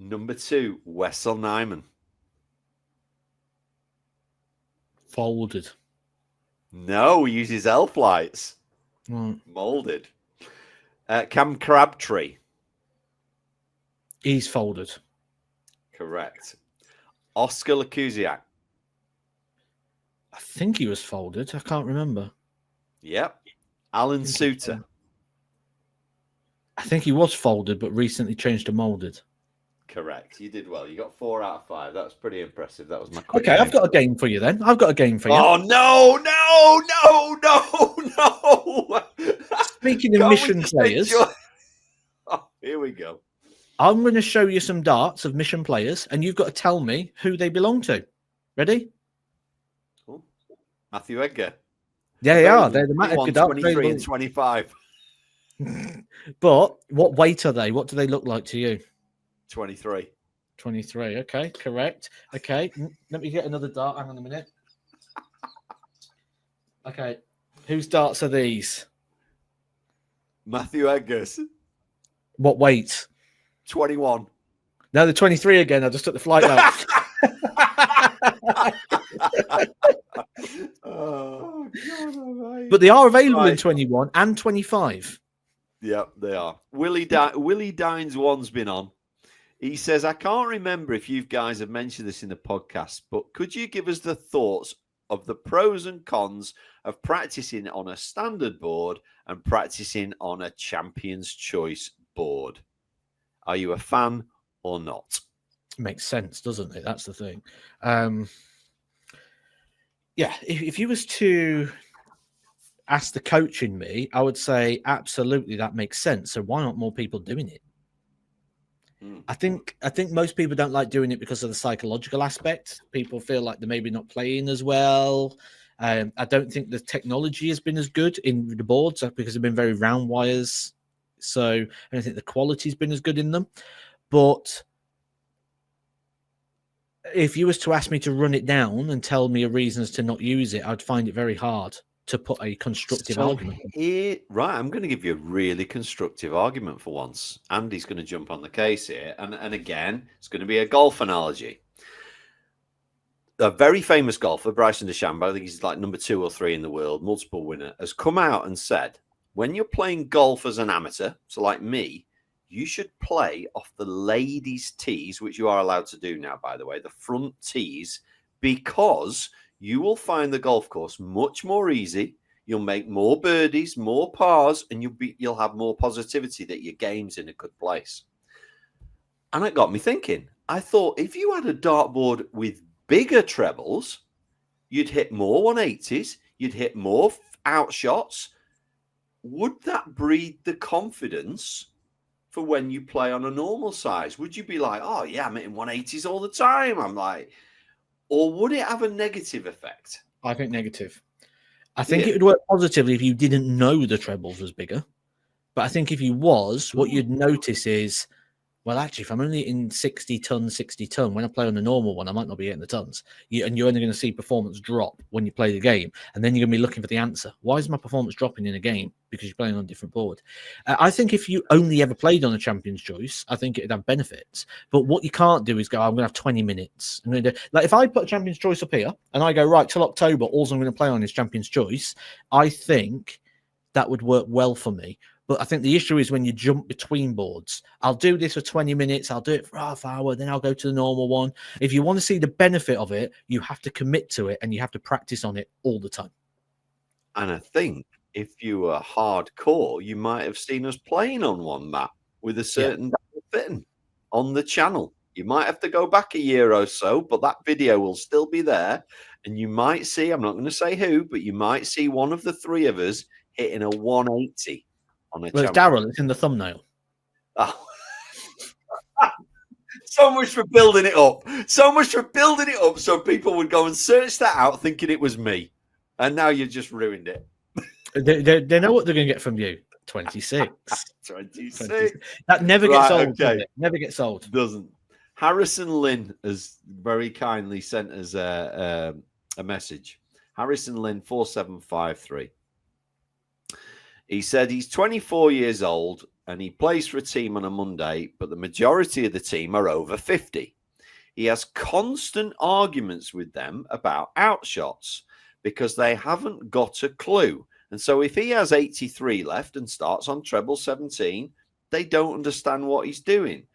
Number 2, Wessel Nyman. Folded. No, he uses elf lights. Right. Molded. Cam Crabtree. He's folded. Correct. Oscar Lakuziak. I think he was folded. I can't remember. Yep. Alan Suter. I think he was folded, but recently changed to molded. Correct. You did well. You got 4 out of 5. That was pretty impressive. That was my quick Okay, game. I've got a game for you then. Oh, no. Speaking of mission players. Oh, here we go. I'm going to show you some darts of mission players, and you've got to tell me who they belong to. Ready? Cool. Matthew Edgar. Yeah, they are. They're the Matt Edgar darts. 23 and 25. But what weight are they? What do they look like to you? 23. 23. Okay, correct. Okay, let me get another dart. Hang on a minute. Okay, whose darts are these? Matthew Edgar's. What weight? 21. No, they're 23 again. I just took the flight out. Oh, God, but they are available in 21 and 25. Yeah, they are. Willie Dines one's been on. He says, I can't remember if you guys have mentioned this in the podcast, but could you give us the thoughts of the pros and cons of practicing on a standard board and practicing on a Champion's Choice board? Are you a fan or not? Makes sense, doesn't it? That's the thing. Yeah, if you was to ask the coach in me, I would say absolutely that makes sense. So why aren't more people doing it? I think most people don't like doing it because of the psychological aspect. People feel like they're maybe not playing as well. I don't think the technology has been as good in the boards because they've been very round wires. So I don't think the quality's been as good in them. But if you was to ask me to run it down and tell me a reason as to not use it, I'd find it very hard to put a constructive argument. Right, I'm going to give you a really constructive argument for once. Andy's going to jump on the case here. And again, it's going to be a golf analogy. A very famous golfer, Bryson DeChambeau, I think he's like number 2 or 3 in the world, multiple winner, has come out and said, when you're playing golf as an amateur, so like me, you should play off the ladies' tees, which you are allowed to do now, by the way, the front tees, because you will find the golf course much more easy. You'll make more birdies, more pars, and you'll have more positivity that your game's in a good place. And it got me thinking. I thought if you had a dartboard with bigger trebles, you'd hit more 180s, you'd hit more outshots. Would that breed the confidence for when you play on a normal size? Would you be like, oh yeah, I'm hitting 180s all the time? I'm like, or would it have a negative effect? I think negative. I think it would work positively if you didn't know the trebles was bigger. But I think if you was, what you'd notice is, well, actually, if I'm only in 60 ton, when I play on a normal one, I might not be hitting the tons. And you're only going to see performance drop when you play the game. And then you're going to be looking for the answer. Why is my performance dropping in a game? Because you're playing on a different board. I think if you only ever played on a Champion's Choice, I think it'd have benefits. But what you can't do is go, I'm going to have 20 minutes. I'm going to do, like if I put a Champion's Choice up here and I go, right, till October, all I'm going to play on is Champion's Choice, I think that would work well for me. But I think the issue is when you jump between boards. I'll do this for 20 minutes, I'll do it for half hour, then I'll go to the normal one. If you want to see the benefit of it, you have to commit to it and you have to practice on it all the time. And I think if you were hardcore, you might have seen us playing on one, Matt, with a certain fitting on the channel. You might have to go back a year or so, but that video will still be there. And you might see, I'm not going to say who, but you might see one of the three of us hitting a 180 on a Well, it's Daryl, it's in the thumbnail. Oh. So much for building it up. So much for building it up so people would go and search that out thinking it was me. And now you've just ruined it. They know what they're going to get from you. 26. 26. That never gets old. Does it? Never gets old. Doesn't. Harrison Lynn has very kindly sent us a message. Harrison Lynn 4753. He said he's 24 years old and he plays for a team on a Monday, but the majority of the team are over 50. He has constant arguments with them about outshots because they haven't got a clue. And so if he has 83 left and starts on treble 17, they don't understand what he's doing.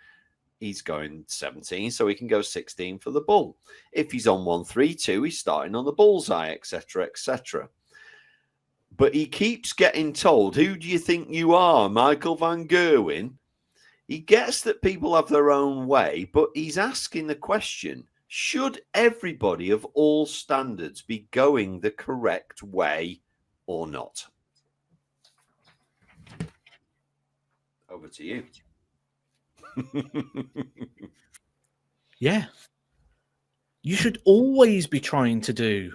He's going 17, so he can go 16 for the bull. If he's on 132, he's starting on the bullseye, etc., etc. But he keeps getting told, who do you think you are, Michael van Gerwen? He gets that people have their own way, but he's asking the question, should everybody of all standards be going the correct way or not? Over to you. Yeah. You should always be trying to do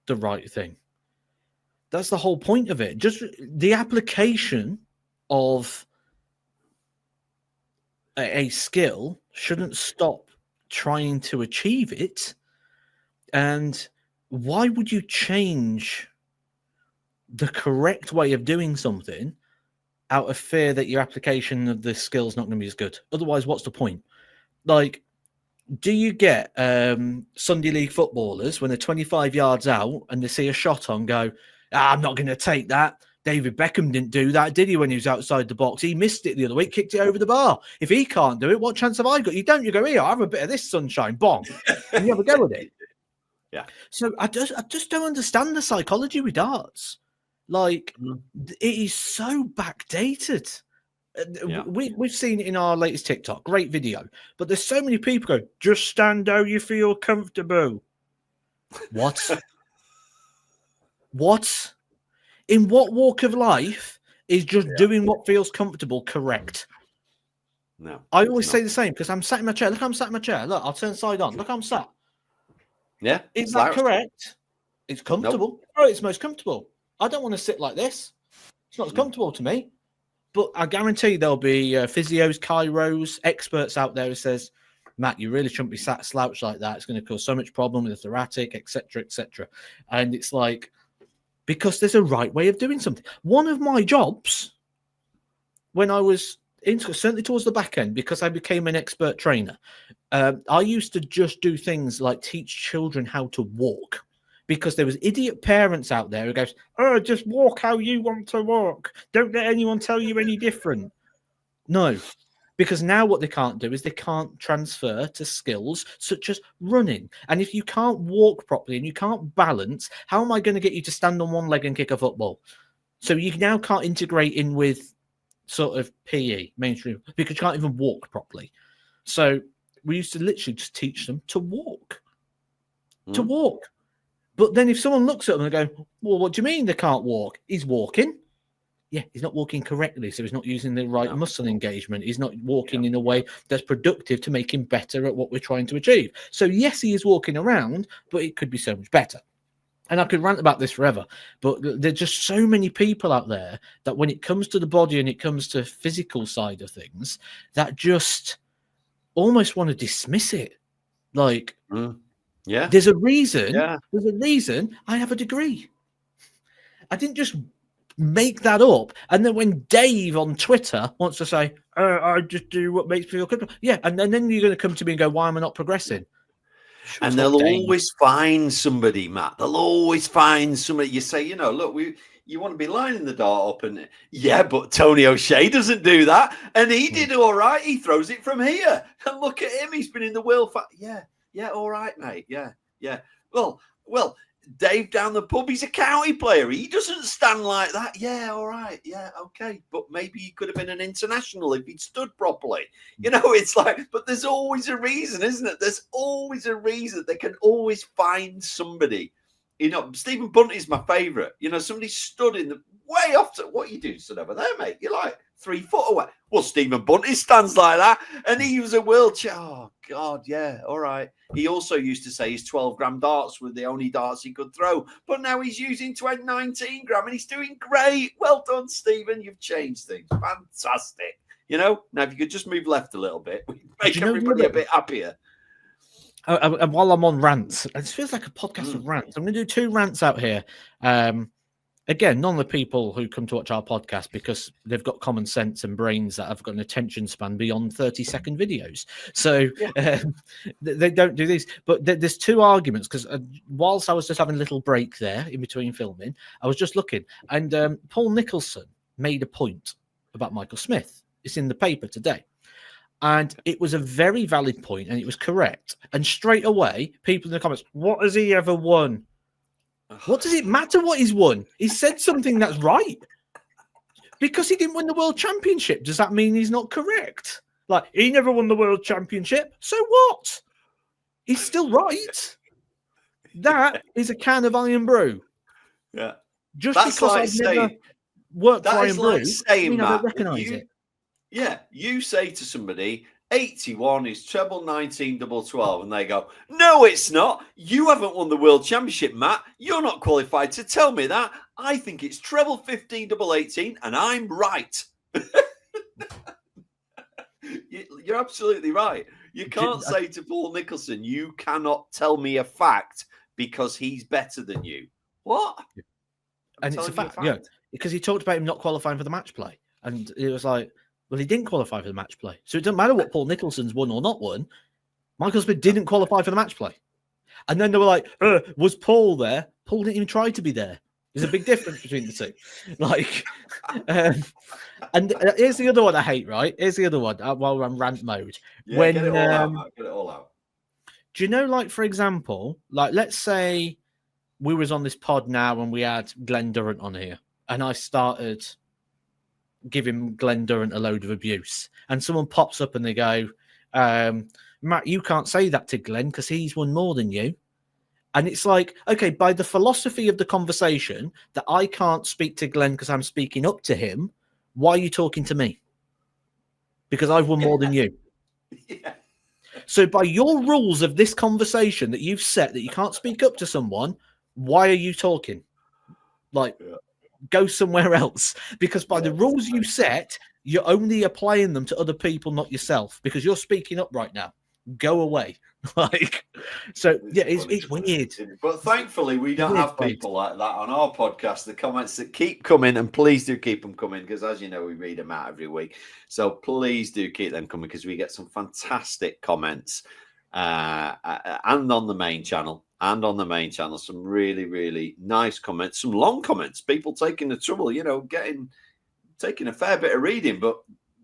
the right thing. That's the whole point of it. Just the application of a skill shouldn't stop trying to achieve it. And why would you change the correct way of doing something out of fear that your application of the skill is not going to be as good? Otherwise, what's the point? Like, do you get Sunday League footballers when they're 25 yards out and they see a shot on go, I'm not going to take that. David Beckham didn't do that, did he, when he was outside the box? He missed it the other week, kicked it over the bar. If he can't do it, what chance have I got? You don't. You go, here, have a bit of this sunshine, bong. And you have a go with it. Yeah. So I just don't understand the psychology with darts. Like, it is so backdated. Yeah. We've seen it in our latest TikTok. Great video. But there's so many people go, just stand how you feel comfortable. What? What? In what walk of life is just doing what feels comfortable correct? No. I always say the same because I'm sat in my chair. Look, I'm sat in my chair. Look, I'll turn side on. Look, I'm sat. Yeah. Is that correct? It's comfortable. Nope. Oh, it's most comfortable. I don't want to sit like this. It's not as comfortable to me. But I guarantee there'll be physios, chiros, experts out there who says, Matt, you really shouldn't be sat slouched like that. It's going to cause so much problem with the thoracic, etc., etc. And it's like, because there's a right way of doing something. One of my jobs when I was certainly towards the back end, because I became an expert trainer, I used to just do things like teach children how to walk. Because there was idiot parents out there who goes, oh, just walk how you want to walk. Don't let anyone tell you any different. No, because now what they can't do is they can't transfer to skills such as running. And if you can't walk properly and you can't balance, how am I going to get you to stand on one leg and kick a football? So you now can't integrate in with sort of PE, mainstream, because you can't even walk properly. So we used to literally just teach them to walk. To walk. But then if someone looks at them and go, well, what do you mean they can't walk? He's walking. Yeah, he's not walking correctly, so he's not using the right muscle engagement. He's not walking in a way that's productive to make him better at what we're trying to achieve. So yes, he is walking around, but it could be so much better. And I could rant about this forever, but there's just so many people out there that when it comes to the body and it comes to physical side of things, that just almost want to dismiss it. Like, yeah, there's a reason. Yeah. There's a reason I have a degree. I didn't just make that up. And then when Dave on Twitter wants to say, I just do what makes me feel comfortable. Yeah. And then you're going to come to me and go, why am I not progressing? Sure, and they'll always find somebody, Matt. They'll always find somebody. You say, look, you want to be lining the dart up, and yeah, but Tony O'Shea doesn't do that, and he did all right. He throws it from here, and look at him. He's been in the world for all right, mate. Yeah. Well. Dave down the pub, he's a county player. He doesn't stand like that. Yeah, all right. Yeah, okay. But maybe he could have been an international if he'd stood properly. It's like, but there's always a reason, isn't it? There's always a reason. They can always find somebody. Stephen Bunty's my favourite. Somebody stood in the way off to what you do, stood over there, mate. You're like 3 foot away. Well, Stephen Bunty stands like that, and he was a wheelchair. Oh, God, yeah, all right. He also used to say his 12-gram darts were the only darts he could throw, but now he's using 19-gram, and he's doing great. Well done, Stephen. You've changed things. Fantastic. Now, if you could just move left a little bit, we'd make everybody a bit happier. And while I'm on rants, it feels like a podcast of rants. I'm going to do 2 rants out here. Again, none of the people who come to watch our podcast because they've got common sense and brains that have got an attention span beyond 30-second videos. So they don't do these. But there's 2 arguments because whilst I was just having a little break there in between filming, I was just looking. And Paul Nicholson made a point about Michael Smith. It's in the paper today. And it was a very valid point, and it was correct. And straight away, people in the comments, what has he ever won? What does it matter what he's won? He said something that's right. Because he didn't win the World Championship, does that mean he's not correct? Like, he never won the World Championship. So what? He's still right. That is a can of Iron Brew. Yeah. Just that's because like I've saying, never worked for Iron like Brew, saying, I don't recognise it. Yeah, you say to somebody, 81 is treble 19 double 12, and they go, no, it's not. You haven't won the World Championship, Matt. You're not qualified to tell me that. I think it's treble 15 double 18, and I'm right. You're absolutely right. You can't say to Paul Nicholson, you cannot tell me a fact because he's better than you. What? And it's a fact, yeah, because he talked about him not qualifying for the match play, and it was like, well, he didn't qualify for the match play. So it doesn't matter what Paul Nicholson's won or not won. Michael Smith didn't qualify for the match play. And then they were like, was Paul there? Paul didn't even try to be there. There's a big difference between the two. Like, and here's the other one I hate, right? Here's the other one while we're on rant mode. Yeah, get it all out, Matt. Get it all out. Do you know, like, for example, like, let's say we was on this pod now and we had Glenn Durrant on here, and I started giving Glenn Durrant a load of abuse, and someone pops up and they go, Matt, you can't say that to Glenn because he's won more than you. And it's like, okay, by the philosophy of the conversation that I can't speak to Glenn because I'm speaking up to him, why are you talking to me? Because I've won more than you. Yeah. So by your rules of this conversation that you've set that you can't speak up to someone, why are you talking? Like, go somewhere else, because by the rules you set, you're only applying them to other people, not yourself, because you're speaking up right now. Go away. Like, so yeah, it's weird. But thankfully, we don't have people like that on our podcast. The comments that keep coming, and please do keep them coming, because as you know, we read them out every week. So please do keep them coming, because we get some fantastic comments, and on the main channel. Some really, really nice comments, some long comments, people taking the trouble, taking a fair bit of reading, but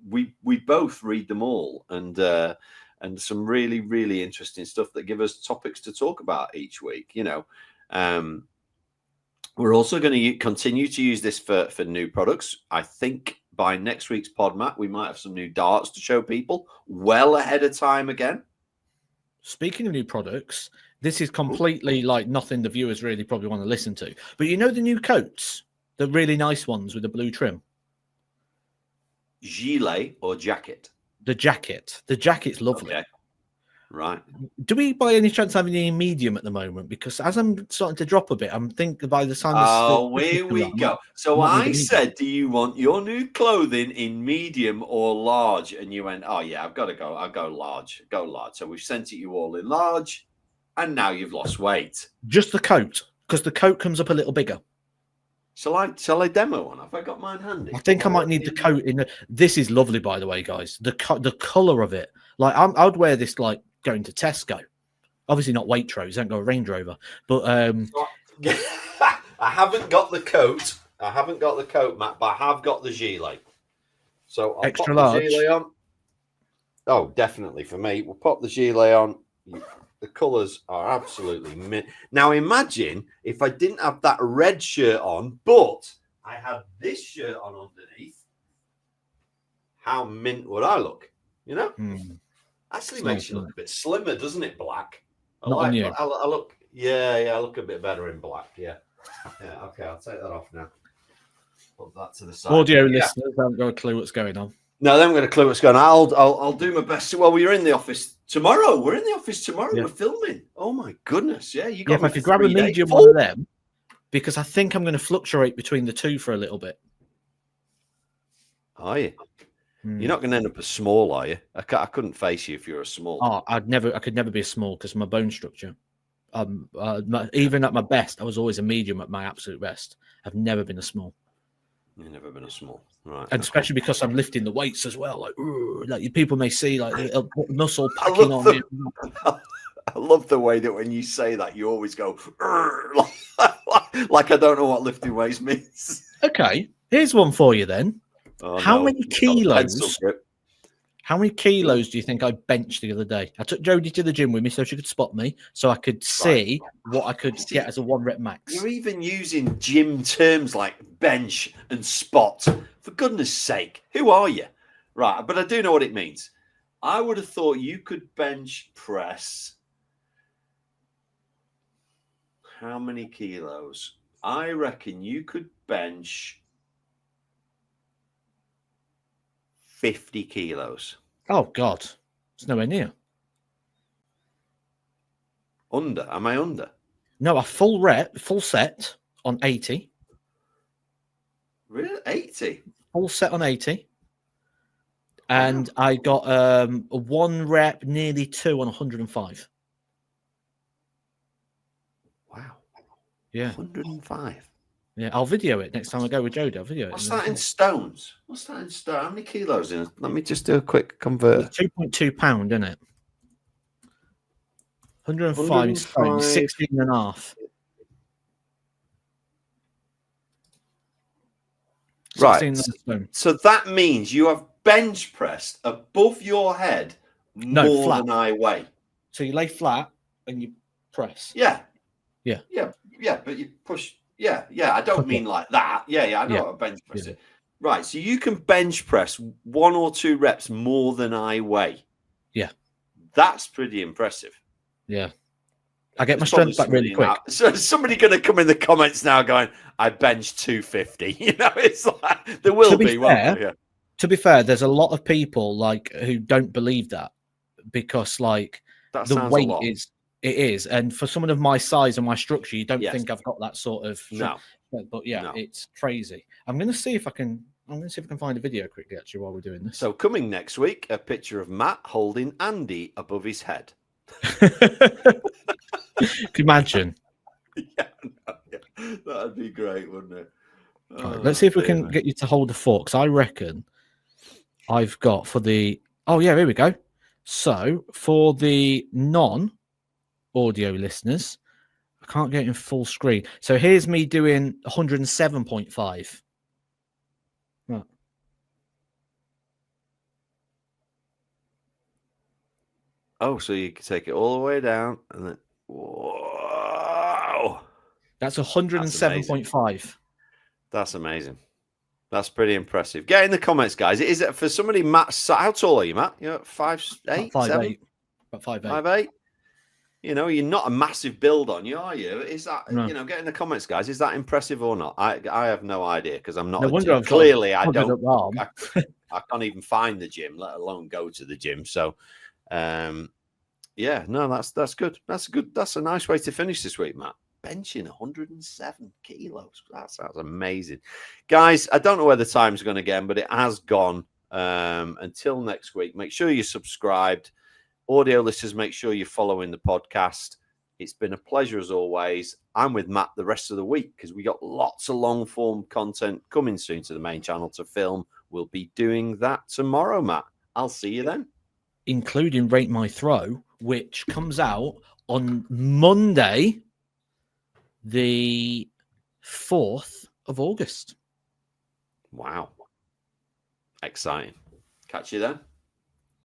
we both read them all, and some really, really interesting stuff that give us topics to talk about each week. We're also going to continue to use this for new products. I think by next week's pod, Matt, we might have some new darts to show people well ahead of time again. Speaking of new products, this is completely like nothing the viewers really probably want to listen to. But the new coats, the really nice ones with the blue trim? Gilet or jacket? The jacket. The jacket's lovely. Okay. Right. Do we by any chance have any medium at the moment? Because as I'm starting to drop a bit, I'm thinking by the time here we go. So I said, do you want your new clothing in medium or large? And you went, oh yeah, I've got to go. I'll go large. Go large. So we've sent it you all in large, and now you've lost weight. Just the coat, because the coat comes up a little bigger. Shall I demo one? Have I got mine handy? I think I might need the coat in. This is lovely, by the way, guys. The color of it. Like, I'd wear this like going to Tesco. Obviously not Waitrose. Don't go a Range Rover. But I haven't got the coat I haven't got the coat, Matt, but I have got the gilet. So I'll Extra pop large. the gilet on. Oh, definitely for me. We'll pop the gilet on. The colours are absolutely mint. Now imagine if I didn't have that red shirt on, but I had this shirt on underneath. How mint would I look? You know? Actually makes you look a bit slimmer, doesn't it? Black. I Not like. on you. I look. Yeah. I look a bit better in black. Yeah. Okay, I'll take that off now. Put that to the side. Audio listeners haven't got a clue what's going on. No, they haven't got a clue what's going on. I'll do my best. Well, we're in the office tomorrow. We're in the office tomorrow. Yeah. We're filming. Oh my goodness! Yeah, you got. Yeah, if I could grab a medium one of them, because I think I'm going to fluctuate between the two for a little bit. Are you? You're not going to end up a small, are you? I couldn't face you if you're a small. Oh, I could never be a small because of my bone structure. Even at my best, I was always a medium at my absolute best. I've never been a small. You've never been a small, right? And especially because I'm lifting the weights as well. Like people may see like muscle packing on me. I love the way that when you say that, you always go like I don't know what lifting weights means. Okay, here's one for you then. How many kilos? How many kilos do you think I benched the other day? I took Jodie to the gym with me so she could spot me, so I could see what I could get as a 1 rep max. You're even using gym terms like bench and spot. For goodness sake, who are you? Right, but I do know what it means. I would have thought you could bench press. How many kilos? I reckon you could bench 50 kilos. Oh, God. It's nowhere near. Under? Am I under? No, a full set on 80. Really? 80? Full set on 80. And I got a 1 rep, nearly 2 on 105. Wow. Yeah. 105. Yeah, I'll video it next time I go with Jodie. I'll video it. What's that in stones? What's that in stones? How many kilos in it? Let me just do a quick convert. 2.2 pound, isn't it? 105 stones, 16 and a half. Right. So that means you have bench pressed above your head more than I weigh. So you lay flat and you press. Yeah. But you push. Yeah. I don't mean like that. Yeah. I know what a bench press is. Right. So you can bench press 1 or 2 reps more than I weigh. Yeah. That's pretty impressive. Yeah. I get my strength back really quick. So somebody going to come in the comments now going, I bench 250. You know, it's like there will be. To be fair, there's a lot of people like who don't believe that because like the weight is, and for someone of my size and my structure, you don't think I've got that sort of. No. But it's crazy. I'm going to see if I can find a video quickly actually while we're doing this. So coming next week, a picture of Matt holding Andy above his head. Can you imagine? That'd be great, wouldn't it? Right, let's see if we can get you to hold the fork. Because I reckon I've got for the. Oh yeah, here we go. So for the non-audio listeners, I can't get it in full screen. So here's me doing 107.5. Right. Oh, so you can take it all the way down and then whoa. That's 107.5. That's amazing. That's pretty impressive. Get in the comments, guys. Is it for somebody Matt's? How tall are you, Matt? You're 5'8", 5'8". About 5'8". 5'8". You know, you're not a massive build on you, are you? Is that get in the comments, guys? Is that impressive or not? I have no idea because I'm not. Clearly, I don't. I can't even find the gym, let alone go to the gym. So, that's good. That's a nice way to finish this week, Matt. Benching 107 kilos. That sounds amazing, guys. I don't know where the time's going again, but it has gone. Until next week, make sure you're subscribed. Audio listeners, make sure you're following the podcast. It's been a pleasure as always. I'm with Matt the rest of the week because we got lots of long form content coming soon to the main channel to film. We'll be doing that tomorrow, Matt. I'll see you then. Including Rate My Throw, which comes out on Monday, the 4th of August. Wow. Exciting. Catch you then.